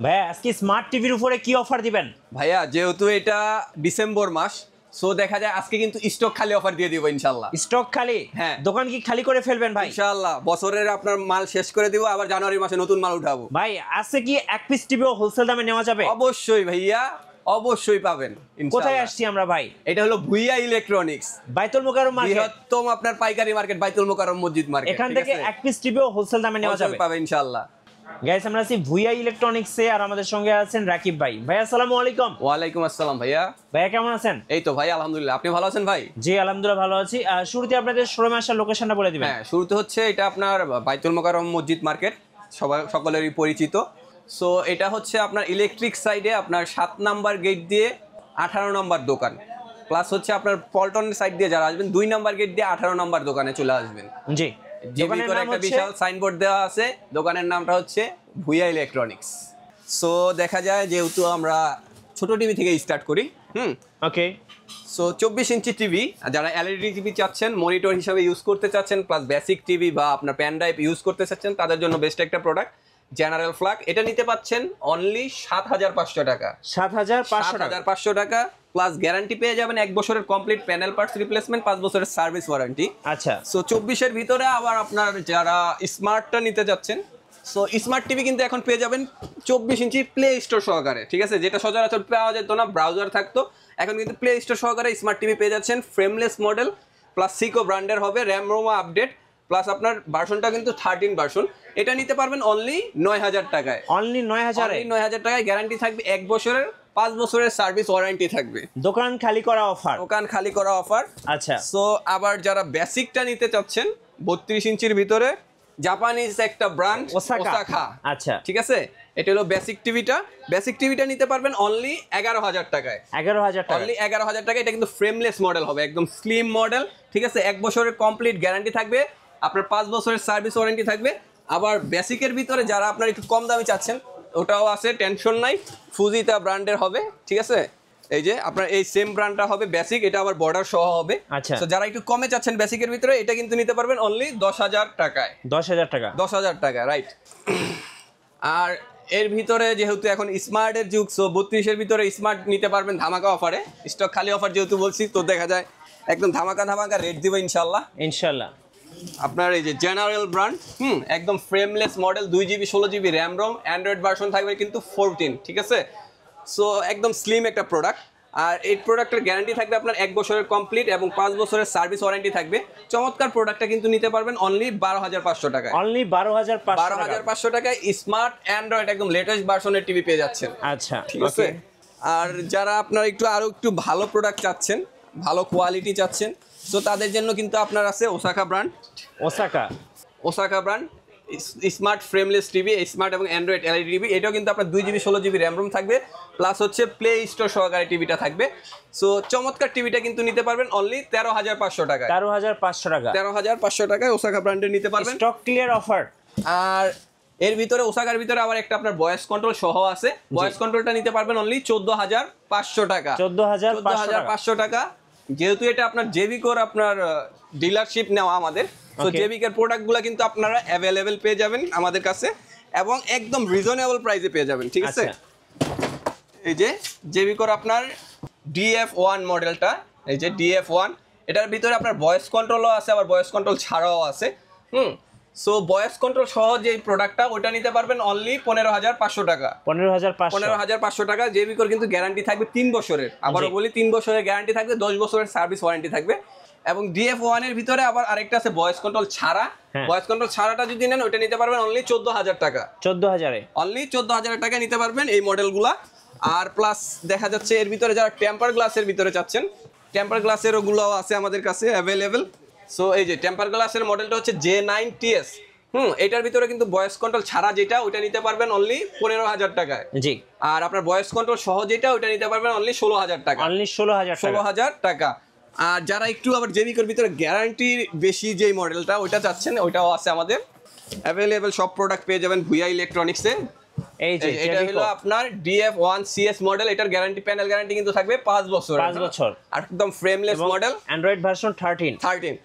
ভাইয়া আজকে স্মার্ট টিভির উপরে কি অফার দিবেন? ভাইয়া যেহেতু এটা ডিসেম্বর মাস, সো দেখা যায় আজকে কিন্তু স্টক খালি অফার দিয়ে দিব ইনশাল্লাহ। স্টক খালি? হ্যাঁ। দোকান কি খালি করে ফেলবেন ভাই? ইনশাল্লাহ বছরের আপনার মাল শেষ করে দিব, আবার জানুয়ারি মাসে নতুন মাল উঠাবো। ভাই আজকে কি এক পিস টিভিও হোলসেল দামে নেওয়া যাবে? অবশ্যই ভাইয়া, অবশ্যই পাবেন ইনশাল্লাহ। কোথায় আসছি আমরা ভাই? এটা হলো ভুইয়া ইলেকট্রনিক্স, বাইতুল মোকাররম মার্কেট, বৃহত্তম আপনার পাইকারি মার্কেট, বাইতুল মোকাররম মসজিদ মার্কেট। এখান থেকে এক পিস টিভিও হোলসেল দামে নেওয়া যাবে, পাবে ইনশাল্লাহ। গাইস আমরা আছি ভুইয়া ইলেকট্রনিক্সে, আর আমাদের সঙ্গে আছেন রাকিব ভাই। ভাই আসসালামু আলাইকুম। ওয়ালাইকুম আসসালাম ভাইয়া। ভাইয়া কেমন আছেন? এই তো ভাই আলহামদুলিল্লাহ, আপনি ভালো আছেন ভাই? জি আলহামদুলিল্লাহ ভালো আছি। শুরুতে আপনাদের শোরুমে আসার লোকেশনটা বলে দিবেন। হ্যাঁ, শুরুতে হচ্ছে এটা আপনার বাইতুল মোকাররম মসজিদ মার্কেট, সকলেরই পরিচিত। সো এটা হচ্ছে আপনার ইলেকট্রিক সাইডে আপনার 7 নাম্বার গেট দিয়ে 18 নম্বর দোকান, প্লাস হচ্ছে আপনার পল্টনের সাইড দিয়ে যারা আসবেন 2 নাম্বার গেট দিয়ে 18 নম্বর দোকানে চলে আসবেন। জি, দোকানের নাম একটা বিশাল সাইনবোর্ড দেওয়া আছে, দোকানের নামটা হচ্ছে ভুইয়া ইলেকট্রনিক্স। সো দেখা যায় যেহেতু আমরা ছোট টিভি থেকে স্টার্ট করি, ওকে। সো 24 ইঞ্চি টিভি, যারা এলইডি টিভি চাচ্ছেন, মনিটর হিসাবে ইউজ করতে চাচ্ছেন, প্লাস বেসিক টিভি বা আপনার প্যান ড্রাইভ ইউজ করতে চাচ্ছেন, তাদের জন্য বেস্ট একটা প্রোডাক্ট জেনারেল ফ্ল্যাগ। এটা নিতে পাচ্ছেন অনলি 7,500 টাকা। 7,500 টাকা প্লাস গ্যারান্টি পেয়ে যাবেন 1 বছরের কমপ্লিট প্যানেল পার্টস রিপ্লেসমেন্ট, 5 বছরের সার্ভিস ওয়ারেন্টি। আচ্ছা। সো 24 এর ভিতরে আবার আপনার যারা স্মার্টটা নিতে যাচ্ছেন, সো স্মার্ট টিভি কিন্তু এখন পেয়ে যাবেন 24 ইঞ্চি প্লে স্টোর সহকারে, ঠিক আছে? যেটা সচরাচর পাওয়া যেত না, ব্রাউজার থাকতো, এখন কিন্তু প্লে স্টোর সহকারে স্মার্ট টিভি পেয়ে যাচ্ছেন। ফ্রেমলেস মডেল প্লাস সিকো ব্র্যান্ডের হবে, র্যাম রোমা আপডেট, প্লাস আপনার ভার্সনটা কিন্তু 13 ভার্সন। এটা নিতে পারবেন অনলি 9,000 টাকায়। অনলি 9,000 টাকায় গ্যারান্টি থাকবে 1 বছরের, 5 বছরের সার্ভিস ওয়ারেন্টি থাকবে। দোকান খালি করা অফার। দোকান খালি করা অফার। আচ্ছা। সো আবার যারা বেসিকটা নিতে চাচ্ছেন 32 ইঞ্চির ভিতরে, জাপানিজ একটা ব্র্যান্ড ওসাকা। আচ্ছা, ঠিক আছে, এটা হলো বেসিক টিভিটা। বেসিক টিভিটা নিতে পারবেন অনলি 11,000 টাকায়। 11,000 টাকা। অনলি 11,000 টাকা। এটা কিন্তু ফ্রেমলেস মডেল হবে, একদম স্লিম মডেল, ঠিক আছে? 1 বছরের কমপ্লিট গ্যারান্টি থাকবে, আপনার 5 বছরের সার্ভিস ওয়ারেন্টি থাকবে। আবার বেসিকের ভিতরে যারা আপনার একটু কম দামে চাচ্ছেন, ওটাও আছে, টেনশন নাই। ফুজিতা ব্র্যান্ডের হবে, ঠিক আছে? এই যে আপনার এই সেম ব্র্যান্ডটা হবে বেসিক, এটা আবার বর্ডার সহ হবে। আচ্ছা। তো যারা একটু কমে চাচ্ছেন বেসিকের ভিতরে, এটা কিন্তু নিতে পারবেন অনলি 10,000 টাকায়। 10,000 টাকা। 10,000 টাকা, রাইট। আর এর ভিতরে যেহেতু এখন স্মার্টের যুগ, সো 32 এর ভিতরে স্মার্ট নিতে পারবেন ধামাকা অফারে। স্টক খালি অফার যেহেতু বলছি, তো দেখা যায় একদম ধামাকা রেট দিব ইনশাল্লাহ। ইনশাল্লাহ। আপনার এই যে জেনারেল ব্র্যান্ড, একদম frameless model, 2GB 16GB RAM ROM, Android version থাকবে কিন্তু 14, ঠিক আছে? সো একদম স্লিম একটা প্রোডাক্ট। আর এই প্রোডাক্টের গ্যারান্টি থাকবে আপনার 1 বছরের কমপ্লিট এবং 5 বছরের সার্ভিস ওয়ারেন্টি থাকবে। চমৎকার প্রোডাক্টটা কিন্তু নিতে পারবেন অনলি 12,500 টাকায়। অনলি 12,500 টাকায় স্মার্ট অ্যান্ড্রয়েড একদম লেটেস্ট ভার্সনের টিভি পেয়ে যাচ্ছেন। আচ্ছা, ঠিক আছে। আর যারা আপনার আরো একটু ভালো প্রোডাক্ট চাচ্ছেন, ভালো কোয়ালিটি চাচ্ছেন, সো তাদের জন্য কিন্তু আপনার আছে Osaka brand. Osaka brand smart frameless TV, smart এবং অ্যান্ড্রয়েড এলইডি টিভি। এটাও কিন্তু আপনার 2GB 16GB র্যাম রোম থাকবে, প্লাস হচ্ছে প্লে স্টোর সহকারে টিভিটা থাকবে। সো চমৎকার টিভিটা কিন্তু নিতে পারবেন অনলি 13,500 টাকায়। 13,500 টাকা। 13,500 টাকায় ওসাকা ব্র্যান্ডের নিতে পারবেন। Stock clear offer. আর এর ভিতরে ওসাকার ভিতরে আবার একটা আপনার ভয়েস কন্ট্রোল সহ আছে। ভয়েস কন্ট্রোলটা নিতে পারবেন অনলি 14,500 টাকা। 14,500 টাকা। যেহেতু এটা আপনার জেবিকোর আপনার ডিলারশিপ নেওয়া আমাদের, তো জেবিকের প্রোডাক্টগুলো কিন্তু আপনারা অ্যাভেলেবেল পেয়ে যাবেন আমাদের কাছে, এবং একদম রিজনেবল প্রাইসে পেয়ে যাবেন, ঠিক আছে? এই যে জেবিকোর আপনার DF1 মডেলটা, এই যে DF1, এটার ভিতরে আপনার ভয়েস কন্ট্রোলও আছে, আবার ভয়েস কন্ট্রোল ছাড়াও আছে। সো ভয়েস কন্ট্রোল সহ যে প্রোডাক্টটা, ওটা নিতে পারবেন অনলি 15,500 টাকা। 15,500 টাকা। জেবিকোর কিন্তু গ্যারান্টি থাকবে 3 বছরের, আবারও বলি 3 বছরের গ্যারান্টি থাকবে, 10 বছরের সার্ভিস ওয়ারেন্টি থাকবে। এবং DF1 এর ভিতরে আবার আরেকটা আছে ভয়েস কন্ট্রোল ছাড়া। ভয়েস কন্ট্রোল ছাড়াটা যদি নেন, ওটা নিতে পারবেন অনলি 14,000 টাকা। 14,000-এ অনলি 14,000 টাকা নিতে পারবেন এই মডেলগুলা। আর প্লাস দেখা যাচ্ছে এর ভিতরে যারা টেম্পার গ্লাসের ভিতরে চাচ্ছেন, টেম্পার গ্লাসের ওগুলোও আছে আমাদের কাছে অ্যাভেলেবেল। সো এই যে টেম্পার গ্লাসের মডেলটা হচ্ছে J9TS। এটার ভিতরে কিন্তু ভয়েস কন্ট্রোল ছাড়া যেটা, ওটা নিতে পারবেন অনলি 15,000 টাকায়। জি। আর আপনার ভয়েস কন্ট্রোল সহ যেটা, ওটা নিতে পারবেন অনলি 16,000 টাকা। অনলি 16,000 টাকা। আর যারা একটু আবার জেবিকোর ভিতরে গ্যারান্টি বেশি যেই মডেলটা, ওইটা চাচ্ছেন, ওইটাও আছে আমাদের অ্যাভেলেবেল। সব প্রোডাক্ট পেয়ে যাবেন ভুইয়া ইলেকট্রনিক্সে। এই যে এটা হলো আপনার DF1 CS মডেল, এটার গ্যারান্টি, প্যানেল গ্যারান্টি কিন্তু থাকবে 5 বছর। 5 বছর। আর একদম ফ্রেমলেস মডেল, অ্যান্ড্রয়েড ভার্সন 13।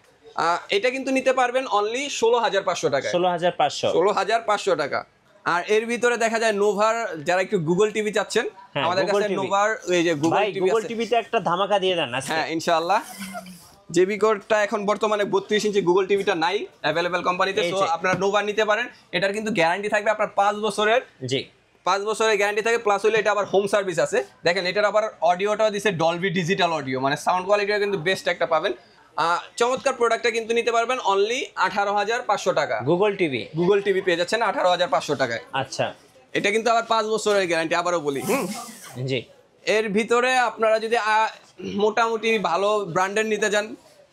এটা কিন্তু নিতে পারবেন অনলি 16,500 টাকা। 16,500 16,500 টাকা। আর এর ভিতরে দেখা যায় নোভার, যারা একটু গুগল টিভি চাচ্ছেন আমাদের কাছে নোভার এই যে গুগল টিভি আছে। গুগল টিভিতে একটা ধামাকা দিয়ে দেন আজকে। হ্যাঁ ইনশাআল্লাহ। জেবি কোরটা এখন বর্তমানে 32 ইঞ্চি গুগল টিভিটা নাই অ্যাভেলেবেল কোম্পানিতে, সো আপনারা নোভা নিতে পারেন। এটার কিন্তু গ্যারান্টি থাকবে আপনার 5 বছরের। জি 5 বছরের গ্যারান্টি থাকে, প্লাস হইলে এটা আবার হোম সার্ভিস আছে। দেখেন এটার আবার অডিওটাও দিছে ডলবি ডিজিটাল অডিও, মানে সাউন্ড কোয়ালিটিও কিন্তু বেস্ট একটা পাবেন। চমৎকার প্রোডাক্টটা কিন্তু নিতে পারবেন অনলি 18,500 টাকা। গুগল টিভি পেয়ে যাচ্ছেন 18,500 টাকায়। আচ্ছা এটা কিন্তু আবার 5 বছরের গ্যারান্টি, আবারও বলি। জি এর ভিতরে আপনারা যদি মোটামুটি ভালো ব্র্যান্ডের নিতে যান,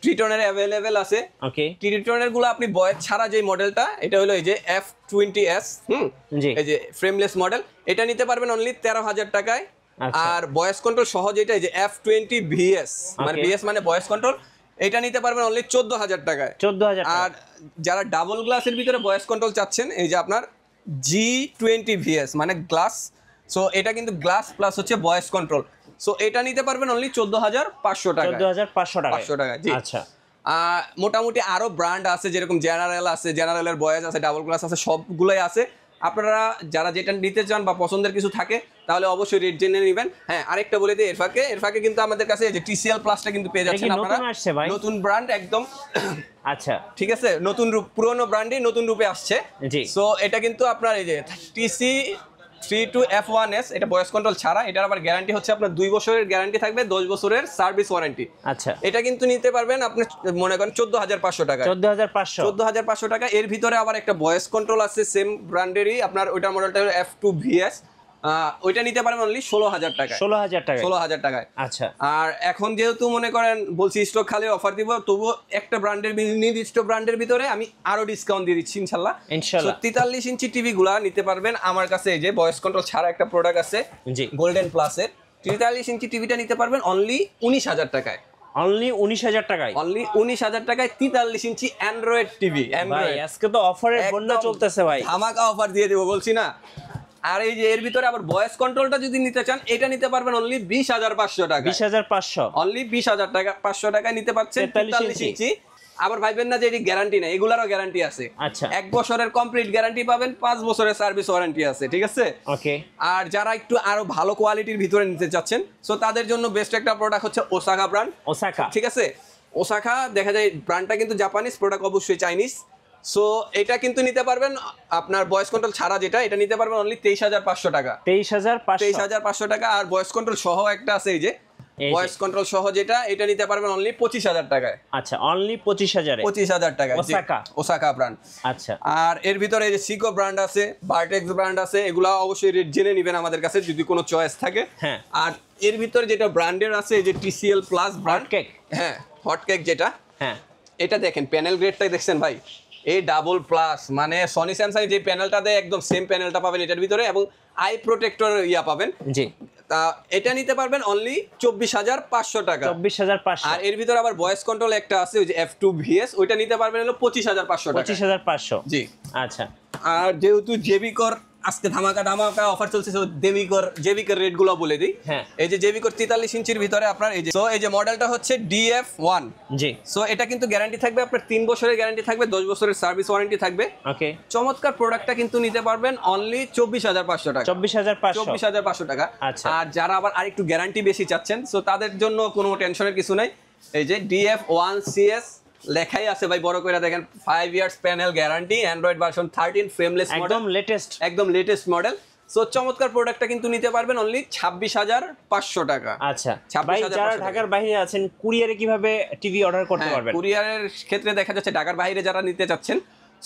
ট্রিটনের অ্যাভেলেবেল আছে। ওকে ট্রিটনের গুলো আপনি বয়েস ছাড়া যে মডেলটা, এটা হলো এই যে F20s, জি এই যে ফ্রেমলেস মডেল, এটা নিতে পারবেন অনলি 13,000 টাকায়। আর ভয়েস কন্ট্রোল সহ যেটা এই যে F20VS, মানে VS মানে ভয়েস কন্ট্রোল, এটা নিতে পারবেন অনলি 14,000 টাকায়। 14,000। আর যারা ডাবল গ্লাসের ভিতরে ভয়েস কন্ট্রোল চাচ্ছেন, এই যে আপনার G20VS মানে গ্লাস, সো এটা কিন্তু গ্লাস প্লাস হচ্ছে ভয়েস কন্ট্রোল, সো এটা নিতে পারবেন অনলি 14,500 টাকা। 14,500 টাকা। জি আচ্ছা মোটামুটি আরো ব্র্যান্ড আছে, যেরকম জেনারেল আছে, জেনারেলের ভয়েস আছে, ডাবল গ্লাস আছে, সবগুলোই আছে। আপনারা যারা যেটা নিতে চান বা পছন্দের কিছু থাকে তাহলে অবশ্যই রেট জেনে নেবেন। হ্যাঁ আরেকটা বলে দিই, এর ফাঁকে কিন্তু আমাদের কাছে এই যে TCL প্লাসটা কিন্তু পেয়ে যাচ্ছেন আপনারা। নতুন ব্র্যান্ড একদম। আচ্ছা ঠিক আছে, নতুন রূপ, পুরনো ব্র্যান্ডই নতুন রূপে আসছে। জি সো এটা কিন্তু আপনার এই যে TC32F1S, এটা ভয়েস কন্ট্রোল ছাড়া। এটার আবার গ্যারান্টি হচ্ছে আপনার 2 বছরের গ্যারান্টি থাকবে, 10 বছরের সার্ভিস ওয়ারেন্টি। আচ্ছা এটা কিন্তু নিতে পারবেন আপনি মনে করেন 14,500 টাকা। 14,500 টাকা। এর ভিতরে আবার একটা ভয়েস কন্ট্রোল আছে সেম ব্র্যান্ডেরই, আপনার ওইটার মডেলটা হলো F2VS, ওইটা নিতে পারবেন অনলি 16,000 টাকা। 16,000 টাকায়। আচ্ছা আর এখন যেহেতু মনে করেন বলছি স্টক খালি অফার দিব, তবুও একটা ব্র্যান্ডের নির্দিষ্ট ব্র্যান্ডের ভিতরে আমি আরো ডিসকাউন্ট দিয়ে দিচ্ছি ইনশাআল্লাহ। 43 ইঞ্চি টিভি গুলা নিতে পারবেন আমার কাছে। এই যে ভয়েস কন্ট্রোল ছাড়া একটা প্রোডাক্ট আছে গোল্ডেন প্লাসের, 43 ইঞ্চি টিভিটা নিতে পারবেন অনলি 19,000 টাকায়। অনলি 19,000 টাকায়। অনলি 19,000 টাকায় 43 ইঞ্চি অ্যান্ড্রয়েড টিভি। ভাই আজকে তো অফারের বন্যা চলতেছে ভাই, ধামাকা অফার দিয়ে দেবো বলছি না। আর এই যে এর ভিতরে আবার ভয়েস কন্ট্রোলটা যদি নিতে চান, এটা নিতে পারবেন অনলি 20,500 টাকা। 20,500 অনলি 20,000 টাকা 500 টাকায় নিতে পারছেন 43 ইঞ্চি। আবার ভাববেন না যে এটি গ্যারান্টি নেই, এগুলারও গ্যারান্টি আছে। আচ্ছা 1 বছরের কমপ্লিট গ্যারান্টি পাবেন, 5 বছরের সার্ভিস ওয়ারেন্টি আছে। ঠিক আছে ওকে। আর যারা একটু আরো ভালো কোয়ালিটির ভিতরে নিতে চাচ্ছেন, সো তাদের জন্য বেস্ট একটা প্রোডাক্ট হচ্ছে ওসাকা ব্র্যান্ড। ঠিক আছে, ওসাকা দেখা যায় ব্র্যান্ডটা কিন্তু জাপানিজ, প্রোডাক্ট অবশ্যই চাইনিজ। সো এটা কিন্তু নিতে পারবেন আপনার ভয়েস কন্ট্রোল ছাড়া, যেটা এটা নিতে পারবেন অনলি 23,500 টাকা। 23,500 টাকা। আর ভয়েস কন্ট্রোল সহ একটা আছে, এই যে ভয়েস কন্ট্রোল সহ যেটা, এটা নিতে পারবেন অনলি 25,000 টাকায়। আচ্ছা অনলি 25,000 টাকায়। Osaka brand. আচ্ছা আর এর ভিতরে এই যে সিকো ব্র্যান্ড আছে, ভার্টেক্স ব্র্যান্ড আছে, এগুলা অবশ্যই রেট জেনে নেবেন আমাদের কাছে যদি কোনো চয়েস থাকে। হ্যাঁ আর এর ভিতরে যেটা ব্র্যান্ডের আছে, এই যে TCL প্লাস ব্র্যান্ড কেক। হ্যাঁ হট কেক যেটা, হ্যাঁ এটা দেখেন প্যানেল গ্রেডটাই দেখছেন ভাই, এই ডাবল প্লাস, মানে সনি স্যামসাং যে প্যানেলটা দেয় একদম সেম প্যানেলটা পাবেন এটার ভিতরে, এবং আই প্রোটেক্টর ইয়া পাবেন। জি তা এটা নিতে পারবেন অনলি 24,500 টাকা। 24,500। আর এর ভিতরে আবার ভয়েস কন্ট্রোল একটা আছে, ওই যে F2VS, ওইটা নিতে পারবেন হলো 25,500 টাকা। 25,500 জি। আচ্ছা আর যেহেতু জেবিকর আজকে ধামাকা অফার চলছে, জেবিকর রেট গুলো বলে দিই। এই যে জেবিকর 43 ইঞ্চির ভিতরে আপনার এই যে, সো এই যে মডেলটা হচ্ছে DF1। জি। সো এটা কিন্তু গ্যারান্টি থাকবে আপনার 3 বছরের গ্যারান্টি থাকবে, 10 বছরের সার্ভিস ওয়ারেন্টি থাকবে। ওকে। চমৎকার প্রোডাক্টটা কিন্তু নিতে পারবেন অনলি 24,500 টাকা। 24,500 টাকা। আর যারা আবার আরেকটু গ্যারান্টি বেশি চাচ্ছেন, সো তাদের জন্য কোনো টেনশনের কিছু নাই। এই যে DF1CS লেখাই আছে ভাই, বড় করে দেখেন, 5 years panel guarantee, Android version 13 frameless model, একদম লেটেস্ট মডেল। সো চমৎকার প্রোডাক্টটা কিন্তু নিতে পারবেন অনলি 26,500 টাকা। আচ্ছা ভাই, যারা ঢাকার বাইরে আছেন কুরিয়ারে কিভাবে টিভি অর্ডার করতে পারবেন? কুরিয়ারের ক্ষেত্রে দেখা যাচ্ছে ঢাকার বাইরে যারা নিতে চাচ্ছেন,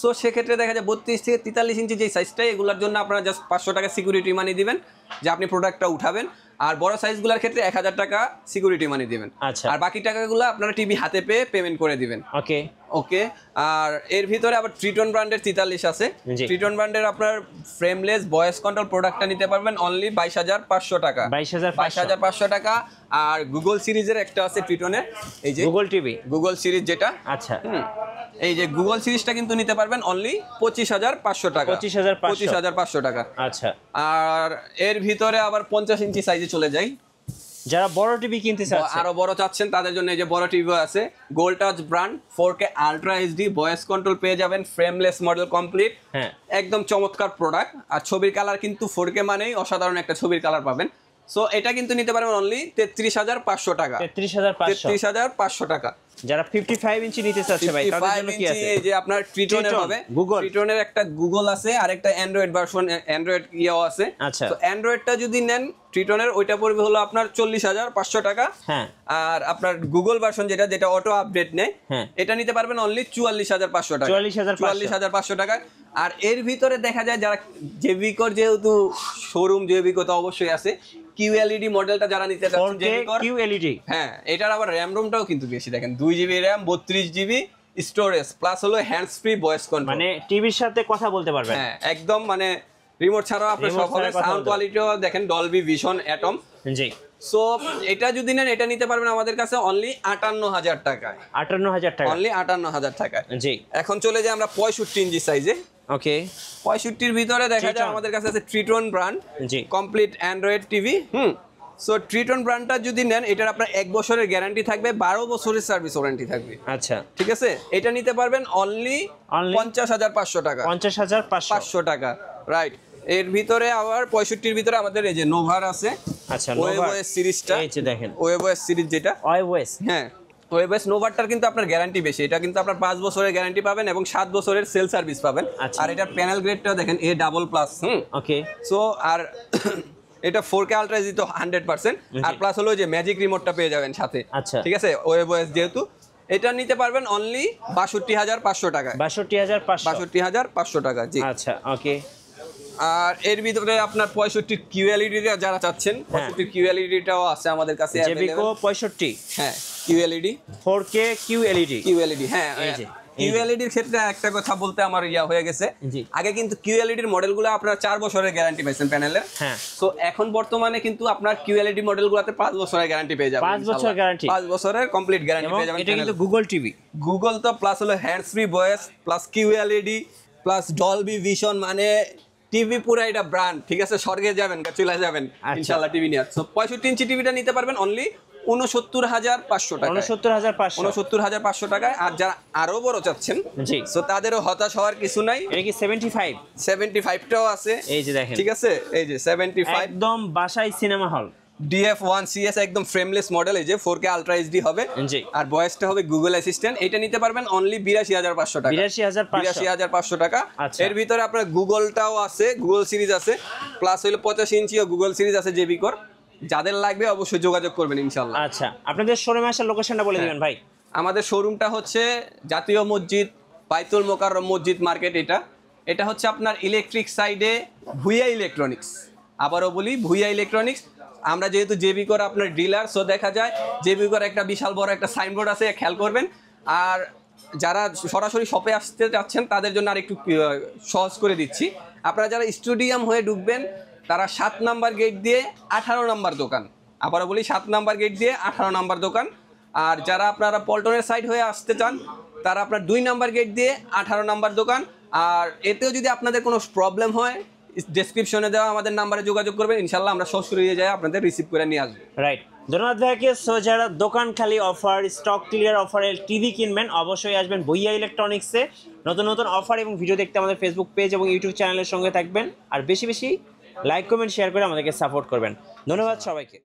সো সেক্ষেত্রে দেখা যায় 32 থেকে 43 ইঞ্চি যে সাইজটা, এগুলোর জন্য আপনারা জাস্ট 500 টাকা সিকিউরিটি মানি দিবেন যে আপনি প্রোডাক্টটা উঠাবেন। আর বড় সাইজগুলোর ক্ষেত্রে 1,000 টাকা সিকিউরিটি মানি দিবেন। আচ্ছা। আর বাকি টাকাগুলো আপনারা টিভি হাতে পেয়ে পেমেন্ট করে দিবেন। ওকে ওকে। আর এর ভিতরে আবার ট্রিটন ব্র্যান্ডের 43 আছে। ট্রিটন ব্র্যান্ডের আপনার ফ্রেমলেস ভয়েস কন্ট্রোল প্রোডাক্টটা নিতে পারবেন অনলি 22,500 টাকা। 22,500 টাকা। আর গুগল সিরিজের একটা আছে ট্রিটনের, এই যে গুগল সিরিজ যেটা। আচ্ছা এই যে গুগল সিরিজটা কিন্তু নিতে পারবেন অনলি 25,500 টাকা। 25,500 টাকা। আচ্ছা। আর এর ভিতরে আবার 50 ইঞ্চি সাইজে চলে যাই, যারা বড় টিভি কিনতে চাচ্ছেন, আরো বড় চাচ্ছেন তাদের জন্য এই যে বড় টিভি আছে, gold touch brand 4K ultra HD voice control পেয়ে যাবেন, ফ্রেমলেস মডেল কমপ্লিট, হ্যাঁ একদম চমৎকার প্রোডাক্ট। আর ছবির কালার কিন্তু 4K মানেই অসাধারণ একটা ছবির কালার পাবেন। সো এটা কিন্তু নিতে পারবেন অনলি 33,500 টাকা। 33,500 টাকা। যারা 55 ইঞ্চি নিতে চাচ্ছে ভাই তাদের জন্য কি আছে? এই যে আপনার ট্রিটনের হবে, ট্রিটনের একটা গুগল আছে আর একটা অ্যান্ড্রয়েড ভার্সন, অ্যান্ড্রয়েড ইয়েও আছে। আচ্ছা, তো অ্যান্ড্রয়েডটা যদি নেন ট্রিটনের, ওইটা পড়বে হলো আপনার 40,500 টাকা। হ্যাঁ, আর আপনার গুগল ভার্সন যেটা অটো আপডেট নেয়, এটা নিতে পারবেন অনলি 44,500 টাকা। 44,500 টাকা। আর এর ভিতরে দেখা যায় যারা জেভিকোর, যেহেতু শোরুম জেভিকো তো অবশ্যই আছে, QLED মডেলটা যারা নিতে চাচ্ছেন জেভিকোর QLED, হ্যাঁ এটার আবার RAM রোমটাও কিন্তু বেশি, দেখেন 2GB RAM 32GB storage plus হলো হ্যান্ডস ফ্রি ভয়েস কন্ট্রোল, মানে টিভির সাথে কথা বলতে পারবেন। হ্যাঁ একদম, মানে রিমোট ছাড়াও আপনি সব হবে। সাউন্ড কোয়ালিটিও দেখেন ডলবি ভিশন অ্যাটম। জি, সো এটা যদি নেন এটা নিতে পারবেন আমাদের কাছে অনলি 58,000 টাকায়। 58,000 টাকা, অনলি 58,000 টাকায়। জি, এখন চলে যাই আমরা 65 ইঞ্চি সাইজে। ওকে, 65 ভিতরে দেখা যায় আমাদের কাছে আছে ট্রিটন ব্র্যান্ড, জি, complete Android TV. So Triton ব্র্যান্ডটা যদি নেন এটার আপনার 1 বছরের গ্যারান্টি থাকবে, 12 বছরের সার্ভিস ওয়ারেন্টি থাকবে। আচ্ছা, ঠিক আছে, এটা নিতে পারবেন অনলি 50,500 টাকা। 50,500 টাকা, রাইট। এর ভিতরে আবার 65 ভিতরে আমাদের এই যে নোভার আছে। আচ্ছা, ওয়েবওএস সিরিজটা, এই যে দেখেন ওয়েবওএস সিরিজ যেটা ওয়েবওএস, হ্যাঁ ওয়েবওএস নোভারটার কিন্তু আপনার গ্যারান্টি বেশি, এটা কিন্তু আপনার 5 বছরের গ্যারান্টি পাবেন এবং 7 বছরের সেল সার্ভিস পাবেন। আর এটার প্যানেল গ্রেডটাও দেখেন A++। ওকে, সো আর এটা 4K আলট্রা এইচডি তো 100%, আর প্লাস হলো যে ম্যাজিক রিমোটটা পেয়ে যাবেন সাথে। আচ্ছা, ঠিক আছে, ওয়েবওএস যেহেতু এটা নিতে পারবেন অনলি 62,500 টাকা। 62,500 টাকা, জি। আচ্ছা, ওকে। আর এর ভিতরে আপনার 65 QLED যারা চাচ্ছেন, 65 QLED-টাও আছে আমাদের কাছে জেভিকো 65, হ্যাঁ QLED 4K QLED, হ্যাঁ এই যে QLED-র ক্ষেত্রে একটা কথা বলতে আমার হয়ে গেছে, আগে কিন্তু QLED-র মডেলগুলো আপনারা 4 বছরের গ্যারান্টি পাইছেন প্যানেলের। হ্যাঁ, সো এখন বর্তমানে কিন্তু আপনার QLED মডেলগুলোতে 5 বছরের গ্যারান্টি পেয়ে যাবেন। 5 বছর গ্যারান্টি, 5 বছরের কমপ্লিট গ্যারান্টি পেয়ে যাবেন। এটা কিন্তু গুগল টিভি, গুগল তো প্লাস হলো hands free voice plus QLED plus Dolby vision, মানে টিভি পুরো এটা ব্র্যান্ড। ঠিক আছে, স্বর্গে যাবেন, চলে যাবেন ইনশাআল্লাহ টিভি নিয়ে। সো 65 ইঞ্চি টিভিটা নিতে পারবেন অনলি 69,500 টাকা। 69,500 টাকায়। আর যারা আরো বড় চাচ্ছেন, জি, সো তাদেরও হতাশ হওয়ার কিছু নাই। এটা কি 75টাও আছে, এই যে দেখেন। ঠিক আছে, এই যে 75 একদম বাসায় সিনেমা হল, DF1 CS একদম ফ্রেমলেস মডেল, এই যে 4K আলট্রা এইচডি হবে। জি, আর ভয়েসটা হবে গুগল অ্যাসিস্ট্যান্ট। এটা নিতে পারবেন অনলি 82,500 টাকা। 82,500 টাকা। এর ভিতরে আপনার গুগলটাও আছে, গুগল সিরিজ আছে, প্লাস হলো 85 ইঞ্চিও গুগল সিরিজ আছে জেবিকোর। যাদের লাগবে অবশ্যই যোগাযোগ করবেন ইনশাআল্লাহ। আচ্ছা, আপনাদের শোরুমে আসার লোকেশনটা বলে দিবেন ভাই। আমাদের শোরুমটা হচ্ছে জাতীয় মসজিদ, বাইতুল মোকাররম মসজিদ মার্কেট। এটা হচ্ছে আপনার ইলেকট্রিক সাইডে ভুইয়া ইলেকট্রনিক্স। আবারও বলি, ভুইয়া ইলেকট্রনিক্স। আমরা যেহেতু জেবিকোর আপনার ডিলার, সো দেখা যায় জেবিকোর একটা বিশাল বড় একটা সাইনবোর্ড আছে, খেয়াল করবেন। আর যারা সরাসরি শপে আসতে যাচ্ছেন তাদের জন্য আর একটু সহজ করে দিচ্ছি। আপনারা যারা স্টেডিয়াম হয়ে ঢুকবেন তারা 7 নাম্বার গেট দিয়ে 18 নাম্বার দোকান। আবারও বলি, 7 নাম্বার গেট দিয়ে 18 নাম্বার দোকান। আর যারা আপনারা পল্টনের সাইড হয়ে আসতে চান তারা আপনার 2 নাম্বার গেট দিয়ে 18 নাম্বার দোকান। আর এতেও যদি আপনাদের কোনো প্রবলেম হয়, ডেসক্রিপশনে দেওয়া আমাদের নাম্বারে যোগাযোগ করবেন, ইনশাল্লাহ আমরা সরাসরি যাই আপনাদের রিসিভ করে নিয়ে আসবো। রাইট, ধন্যবাদ ভাইকে। সো যারা দোকান খালি অফার, স্টক ক্লিয়ার অফারে টিভি কিনবেন অবশ্যই আসবেন ভুইয়া ইলেকট্রনিক্সে। নতুন নতুন অফার এবং ভিডিও দেখতে আমাদের ফেসবুক পেজ এবং ইউটিউব চ্যানেলের সঙ্গে থাকবেন। আর বেশি বেশি লাইক, কমেন্ট, শেয়ার করে আমাদেরকে সাপোর্ট করবেন। ধন্যবাদ সবাইকে।